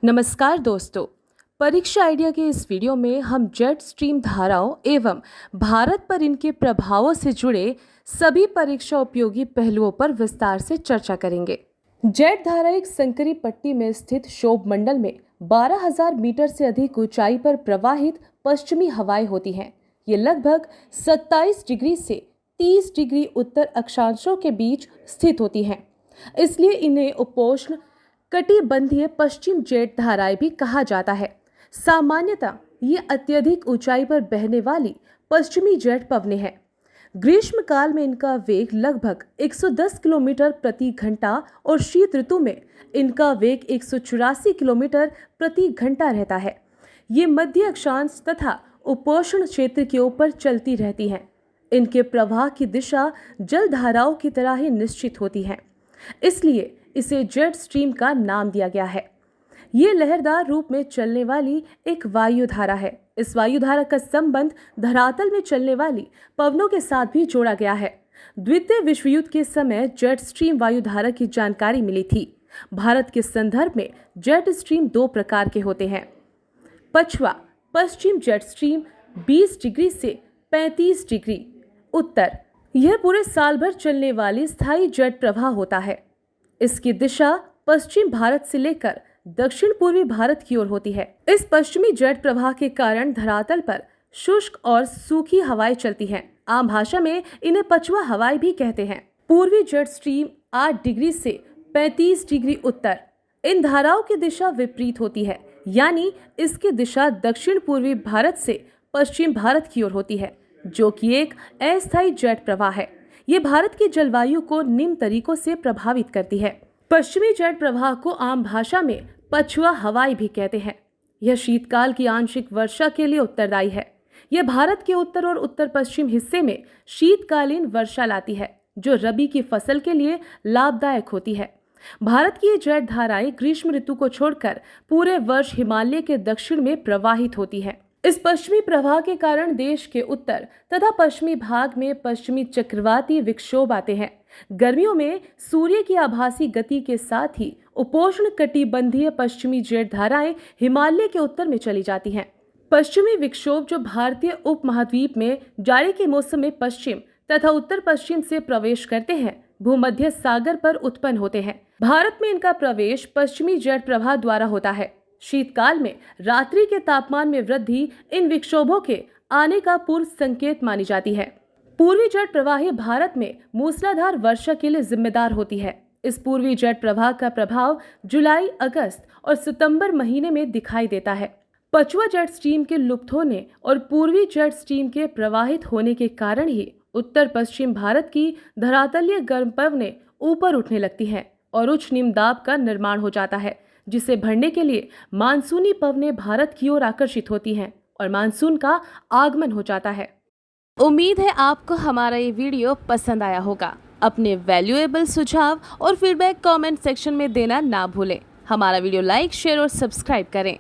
नमस्कार दोस्तों। परीक्षा आइडिया के इस वीडियो में हम जेट स्ट्रीम धाराओं एवं भारत पर इनके प्रभावों से जुड़े सभी परीक्षा उपयोगी पहलुओं पर विस्तार से चर्चा करेंगे। जेट धारा एक संकरी पट्टी में स्थित क्षोभ मंडल में 12,000 मीटर से अधिक ऊंचाई पर प्रवाहित पश्चिमी हवाएं होती हैं। ये लगभग 27 डिग्री से 30 डिग्री उत्तर अक्षांशों के बीच स्थित होती हैं। इसलिए इन्हें उपोष्ण कटिबंधीय पश्चिम जेट धाराएं भी कहा जाता है। सामान्यतः ये अत्यधिक ऊंचाई पर बहने वाली पश्चिमी जेट पवनें हैं। ग्रीष्म काल में इनका वेग लगभग 110 किलोमीटर प्रति घंटा और शीत ऋतु में इनका वेग 184 किलोमीटर प्रति घंटा रहता है। ये मध्य अक्षांश तथा उपोष्ण क्षेत्र के ऊपर चलती रहती हैं। इनके प्रवाह की दिशा जल धाराओं की तरह ही निश्चित होती है, इसलिए इसे जेट स्ट्रीम का नाम दिया गया है। ये लहरदार रूप में चलने वाली एक वायु धारा है। इस वायु धारा का संबंध धरातल में चलने वाली पवनों के साथ भी जोड़ा गया है। द्वितीय विश्व युद्ध के समय जेट स्ट्रीम वायु धारा की जानकारी मिली थी। भारत के संदर्भ में जेट स्ट्रीम दो प्रकार के होते हैं। पछवा पश्चिम जेट स्ट्रीम 20 डिग्री से 35 डिग्री उत्तर, यह पूरे साल भर चलने वाली स्थायी जेट प्रवाह होता है। इसकी दिशा पश्चिम भारत से लेकर दक्षिण पूर्वी भारत की ओर होती है। इस पश्चिमी जेट प्रवाह के कारण धरातल पर शुष्क और सूखी हवाएं चलती हैं। आम भाषा में इन्हें पछवा हवाएं भी कहते हैं। पूर्वी जेट स्ट्रीम 8 डिग्री से 35 डिग्री उत्तर, इन धाराओं की दिशा विपरीत होती है, यानी इसकी दिशा दक्षिण पूर्वी भारत से पश्चिम भारत की ओर होती है, जो कि एक अस्थायी जेट प्रवाह है। ये भारत की जलवायु को निम्न तरीकों से प्रभावित करती है। पश्चिमी जेट प्रवाह को आम भाषा में पछवा हवाएं भी कहते हैं। यह शीतकाल की आंशिक वर्षा के लिए उत्तरदायी है। यह भारत के उत्तर और उत्तर पश्चिम हिस्से में शीतकालीन वर्षा लाती है, जो रबी की फसल के लिए लाभदायक होती है। भारत की ये जेट धाराएं ग्रीष्म ऋतु को छोड़कर पूरे वर्ष हिमालय के दक्षिण में प्रवाहित होती है। इस पश्चिमी प्रवाह के कारण देश के उत्तर तथा पश्चिमी भाग में पश्चिमी चक्रवाती विक्षोभ आते हैं। गर्मियों में सूर्य की आभासी गति के साथ ही उपोष्ण कटिबंधीय पश्चिमी जेट धाराएं हिमालय के उत्तर में चली जाती हैं। पश्चिमी विक्षोभ जो भारतीय उपमहाद्वीप में जाड़े के मौसम में पश्चिम तथा उत्तर पश्चिम से प्रवेश करते हैं, भूमध्य सागर पर उत्पन्न होते हैं। भारत में इनका प्रवेश पश्चिमी जेट प्रवाह द्वारा होता है। शीतकाल में रात्रि के तापमान में वृद्धि इन विक्षोभों के आने का पूर्व संकेत मानी जाती है। पूर्वी जेट प्रवाह भारत में मूसलाधार वर्षा के लिए जिम्मेदार होती है। इस पूर्वी जेट प्रवाह का प्रभाव जुलाई, अगस्त और सितंबर महीने में दिखाई देता है। पछवा जेट स्ट्रीम के लुप्त होने और पूर्वी जेट स्ट्रीम के प्रवाहित होने के कारण ही उत्तर पश्चिम भारत की धरातलीय गर्म पवनें ऊपर उठने लगती हैं और उच्च निम्न दाब का निर्माण हो जाता है, जिसे भरने के लिए मानसूनी पवनें भारत की ओर आकर्षित होती हैं और मानसून का आगमन हो जाता है। उम्मीद है आपको हमारा ये वीडियो पसंद आया होगा। अपने वैल्यूएबल सुझाव और फीडबैक कमेंट सेक्शन में देना ना भूलें। हमारा वीडियो लाइक, शेयर और सब्सक्राइब करें।